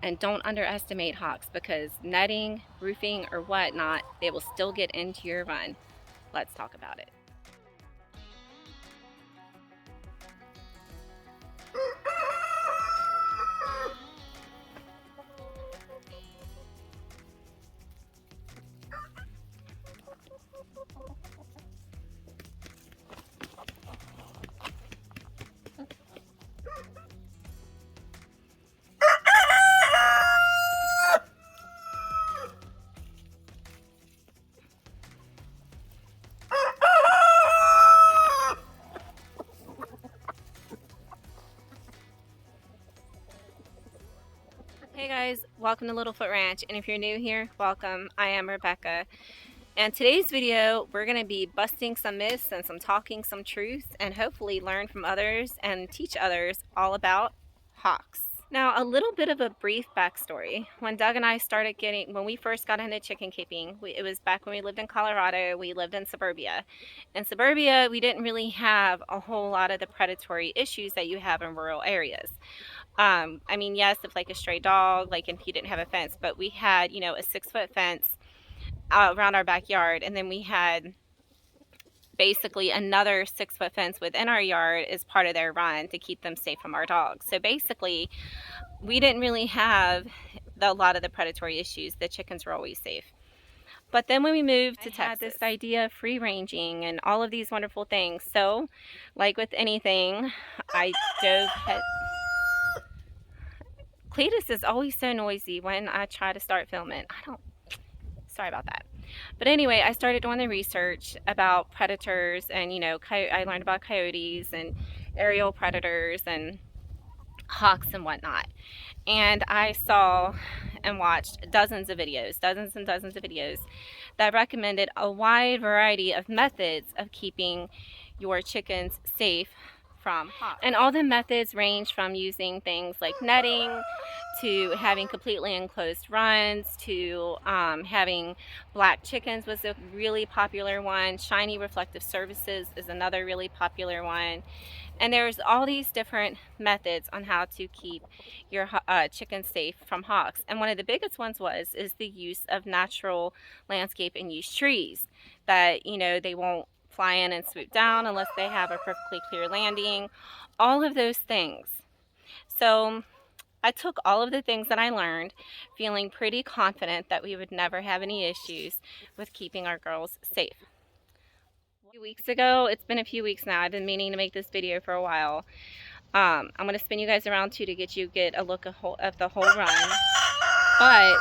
And don't underestimate hawks, because netting, roofing, or whatnot, they will still get into your run. Let's talk about it. Hey guys, welcome to Littlefoot Ranch, and if you're new here, welcome. I am Rebecca, and today's video we're going to be busting some myths and talking some truth, and hopefully learn from others and teach others all about hawks. Now, a little bit of a brief backstory. When Doug and I started when we first got into chicken keeping, it was back when we lived in Colorado. We lived in suburbia. In suburbia, we didn't really have a whole lot of the predatory issues that you have in rural areas. I mean, yes, if like a stray dog, like if you didn't have a fence, but we had, you know, a 6-foot fence around our backyard, and then we had basically another 6-foot fence within our yard as part of their run to keep them safe from our dogs. So basically, we didn't really have a lot of the predatory issues. The chickens were always safe. But then when we moved to Texas, I had this idea of free ranging and all of these wonderful things. So, like with anything, I dove head. Cletus is always so noisy when I try to start filming. Sorry about that. But anyway, I started doing the research about predators, and you know, I learned about coyotes and aerial predators and hawks and whatnot. And I saw and watched dozens and dozens of videos that recommended a wide variety of methods of keeping your chickens safe from hawks. And all the methods range from using things like netting, to having completely enclosed runs, to having black chickens was a really popular one. Shiny reflective surfaces is another really popular one. And there's all these different methods on how to keep your chickens safe from hawks. And one of the biggest ones is the use of natural landscape and use trees that, you know, they won't fly in and swoop down unless they have a perfectly clear landing. All of those things. So I took all of the things that I learned, feeling pretty confident that we would never have any issues with keeping our girls safe. A few weeks ago, it's been a few weeks now, I've been meaning to make this video for a while. I'm going to spin you guys around too to get a look of the whole run. But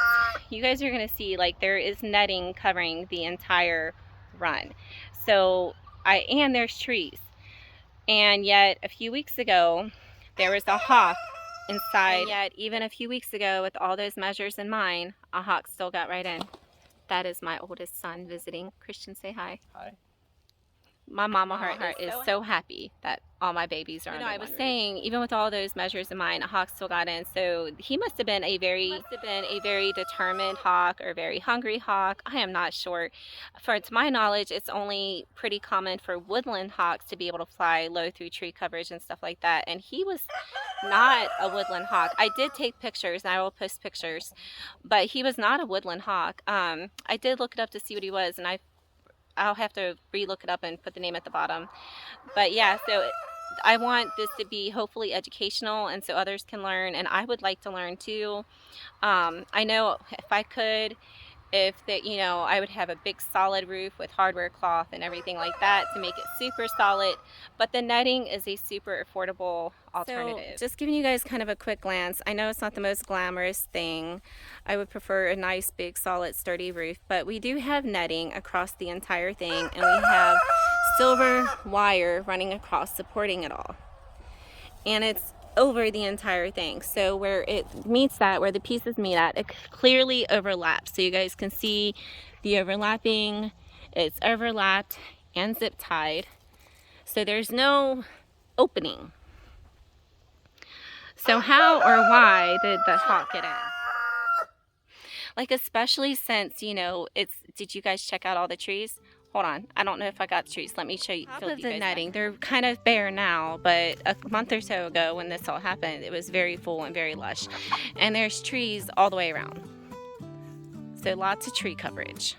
you guys are going to see, like, there is netting covering the entire run. So, and there's trees. And yet, a few weeks ago, there was a hawk inside. And yet, even a few weeks ago, with all those measures in mind, a hawk still got right in. That is my oldest son visiting. Christian, say hi. Hi. My mama heart is so happy that all my babies are. I was saying, even with all those measures in mind, a hawk still got in. So he must have been a very determined hawk, or very hungry hawk. I am not sure. To my knowledge, it's only pretty common for woodland hawks to be able to fly low through tree coverage and stuff like that. And he was not a woodland hawk. I did take pictures, and I will post pictures, but he was not a woodland hawk. I did look it up to see what he was, and I'll have to re-look it up and put the name at the bottom. But yeah, so I want this to be hopefully educational, and so others can learn, and I would like to learn too. I know if I could, you know, I would have a big solid roof with hardware cloth and everything like that to make it super solid, but the netting is a super affordable alternative. So, just giving you guys kind of a quick glance, I know it's not the most glamorous thing. I would prefer a nice big solid sturdy roof, but we do have netting across the entire thing, and we have silver wire running across supporting it all, and it's over the entire thing. So where it meets where the pieces meet at, it clearly overlaps. So you guys can see the overlapping. It's overlapped and zip tied. So there's no opening. So how or why did the hawk get in? Like, especially since, you know, did you guys check out all the trees? Hold on, I don't know if I got the trees. Let me show you. Top of the netting, they're kind of bare now, but a month or so ago when this all happened, it was very full and very lush. And there's trees all the way around. So lots of tree coverage.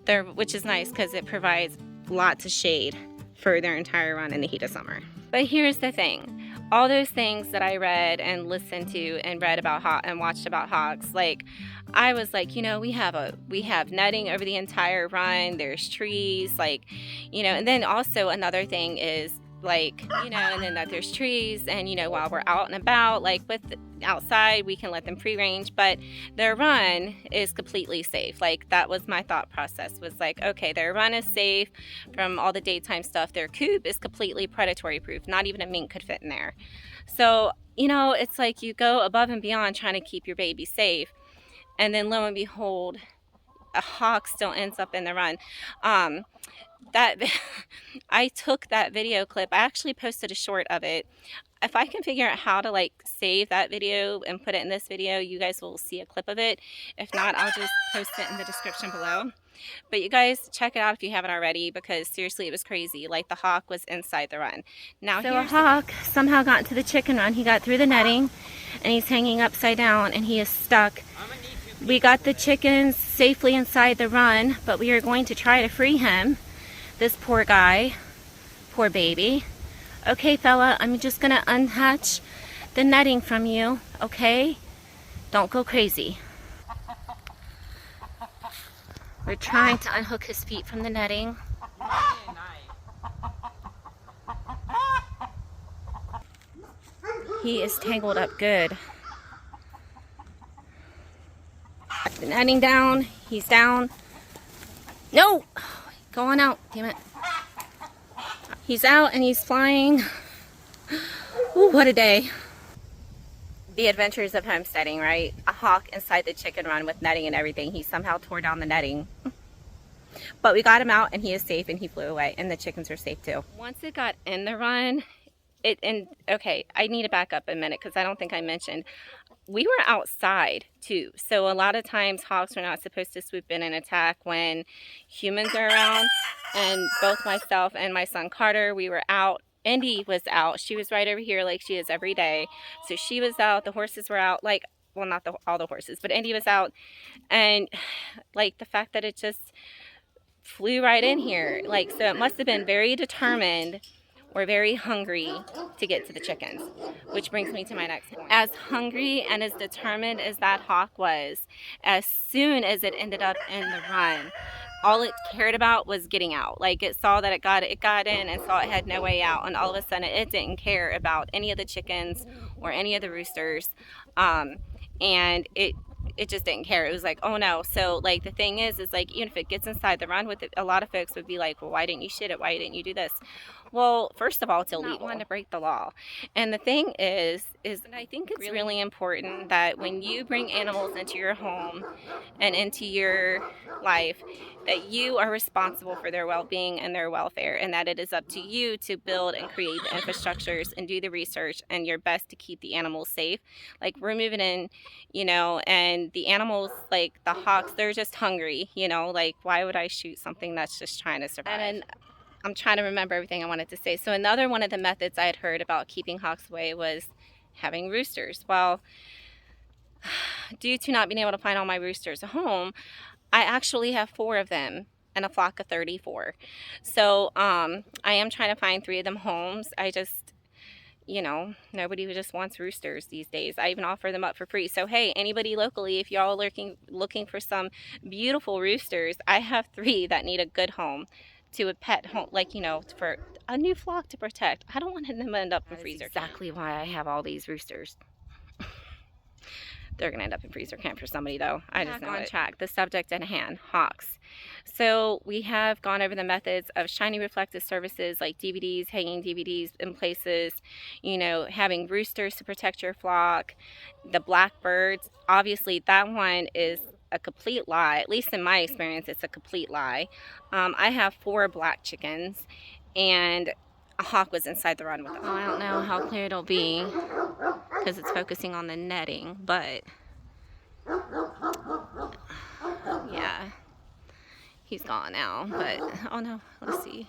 There, which is nice because it provides lots of shade for their entire run in the heat of summer. But here's the thing. All those things that I read and listened to and read about and watched about hawks, like I was like, you know, we have netting over the entire run. There's trees, like, you know, and then also another thing is like, you know, and then that there's trees, and you know, while we're out and about, like with outside, we can let them free range, but their run is completely safe. Like that was my thought process, was like, okay, their run is safe from all the daytime stuff. Their coop is completely predatory proof. Not even a mink could fit in there. So, you know, it's like you go above and beyond trying to keep your baby safe, and then lo and behold, a hawk still ends up in the run. That I took that video clip. I actually posted a short of it. If I can figure out how to like save that video and put it in this video, you guys will see a clip of it. If not, I'll just post it in the description below. But you guys check it out if you haven't already, because seriously, it was crazy. Like the hawk was inside the run. Now, so a hawk somehow got into the chicken run. He got through the netting and he's hanging upside down and he is stuck. We got the chickens safely inside the run, but we are going to try to free him. This poor guy, poor baby. Okay, fella, I'm just gonna unhatch the netting from you, okay? Don't go crazy. We're trying to unhook his feet from the netting. He is tangled up good. The netting down, he's down. No! Go on out, damn it. He's out and he's flying. Ooh, what a day. The adventures of homesteading, right? A hawk inside the chicken run with netting and everything. He somehow tore down the netting. But we got him out and he is safe and he flew away, and the chickens are safe too. Once it got in the run, okay, I need to back up a minute because I don't think I mentioned. We were outside too. So a lot of times hawks are not supposed to swoop in and attack when humans are around. And both myself and my son Carter, we were out. Indy was out. She was right over here like she is every day. So she was out. The horses were out. Like, well, not all the horses, but Indy was out. And like the fact that it just flew right in here. Like, so it must have been very determined or very hungry to get to the chickens, which brings me to my next point. As hungry and as determined as that hawk was, as soon as it ended up in the run, all it cared about was getting out. Like it saw that it got in and saw it had no way out, and all of a sudden it didn't care about any of the chickens or any of the roosters, and it just didn't care. It was like, oh no. So like the thing is like, even if it gets inside the run with it, a lot of folks would be like, well, why didn't you shit it? Why didn't you do this? Well, first of all, it's illegal. Not one to break the law. And the thing is I think it's really important that when you bring animals into your home and into your life, that you are responsible for their well-being and their welfare, and that it is up to you to build and create the infrastructures and do the research and your best to keep the animals safe. Like we're moving in, you know, and the animals, like the hawks, they're just hungry, you know, like why would I shoot something that's just trying to survive? And I'm trying to remember everything I wanted to say. So another one of the methods I had heard about keeping hawks away was having roosters. Well, due to not being able to find all my roosters at home, I actually have 4 of them and a flock of 34. So I am trying to find 3 of them homes. I just, you know, nobody just wants roosters these days. I even offer them up for free. So hey, anybody locally, if y'all are looking for some beautiful roosters, I have 3 that need a good home, to a pet home, like, you know, for a new flock to protect. I don't want them to end up in freezer. That's exactly why I have all these roosters. They're gonna end up in freezer camp for somebody though. I just know it. On track, the subject at hand, hawks. So we have gone over the methods of shiny reflective surfaces like DVDs, hanging DVDs in places, you know, having roosters to protect your flock, the blackbirds. Obviously that one is a complete lie. At least in my experience, it's a complete lie. I have 4 black chickens, and a hawk was inside the run with them. Oh, I don't know how clear it'll be because it's focusing on the netting, but yeah, He's gone now, but oh no, let's see.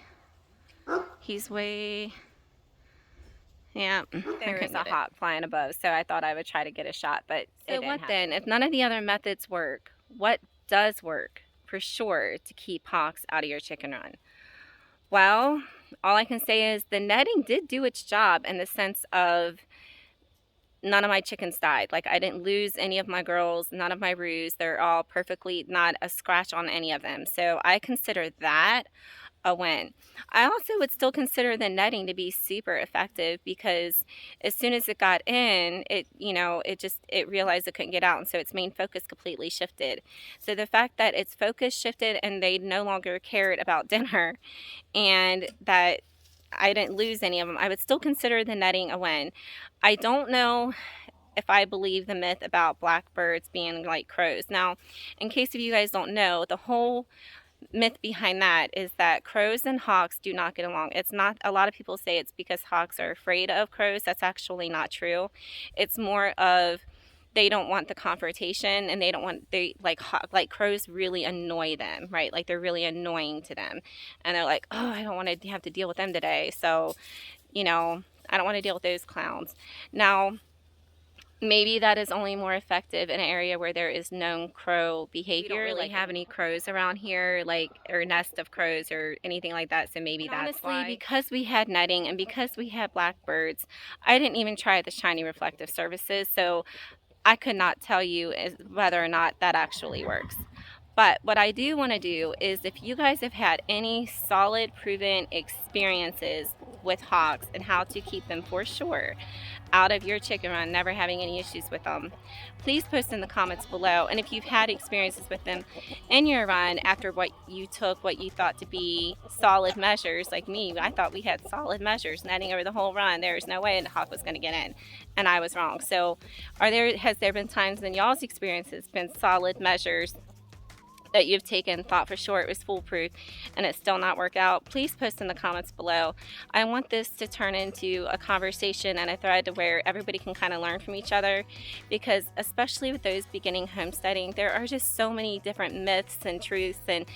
He's way, yeah, there is a hawk flying above, so I thought I would try to get a shot, but so what then? If none of the other methods work, what does work for sure to keep hawks out of your chicken run? Well, all I can say is the netting did do its job in the sense of none of my chickens died. Like, I didn't lose any of my girls, none of my roos. They're all perfectly, not a scratch on any of them. So I consider that a win. I also would still consider the netting to be super effective because as soon as it got in, it, you know, it realized it couldn't get out, and so its main focus completely shifted. So the fact that its focus shifted and they no longer cared about dinner, and that I didn't lose any of them, I would still consider the netting a win. I don't know if I believe the myth about blackbirds being like crows. Now, in case of you guys don't know, the whole myth behind that is that crows and hawks do not get along. It's not, a lot of people say it's because hawks are afraid of crows. That's actually not true. It's more of they don't want the confrontation, and they don't want, they like crows really annoy them, right? Like, they're really annoying to them, and they're like, oh, I don't want to have to deal with them today, so you know, I don't want to deal with those clowns. Now, maybe that is only more effective in an area where there is known crow behavior. We don't really have any crows around here, like, or nest of crows or anything like that, so maybe that's honestly why. Because we had netting and because we had blackbirds, I didn't even try the shiny reflective surfaces, so I could not tell you whether or not that actually works. But what I do want to do is, if you guys have had any solid proven experiences with hawks and how to keep them for sure out of your chicken run, never having any issues with them, please post in the comments below. And if you've had experiences with them in your run after what you thought to be solid measures, like me, I thought we had solid measures netting over the whole run. There was no way a hawk was going to get in, and I was wrong. So has there been times in y'all's experiences been solid measures that you've taken, thought for sure it was foolproof, and it still not work out? Please post in the comments below. I want this to turn into a conversation and a thread to where everybody can kind of learn from each other, because especially with those beginning homesteading, there are just so many different myths and truths, and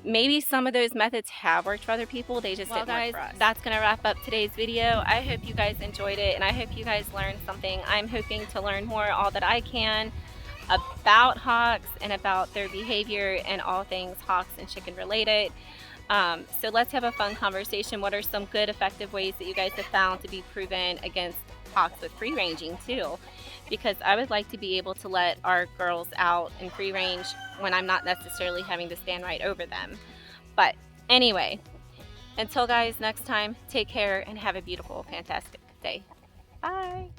maybe some of those methods have worked for other people, they just didn't work for us. That's gonna wrap up today's video. I hope you guys enjoyed it, and I hope you guys learned something. I'm hoping to learn more, all that I can, about hawks and about their behavior and all things hawks and chicken related. So let's have a fun conversation. What are some good effective ways that you guys have found to be proven against hawks with free ranging too? Because I would like to be able to let our girls out in free range when I'm not necessarily having to stand right over them. But anyway, until guys next time, take care and have a beautiful, fantastic day. Bye.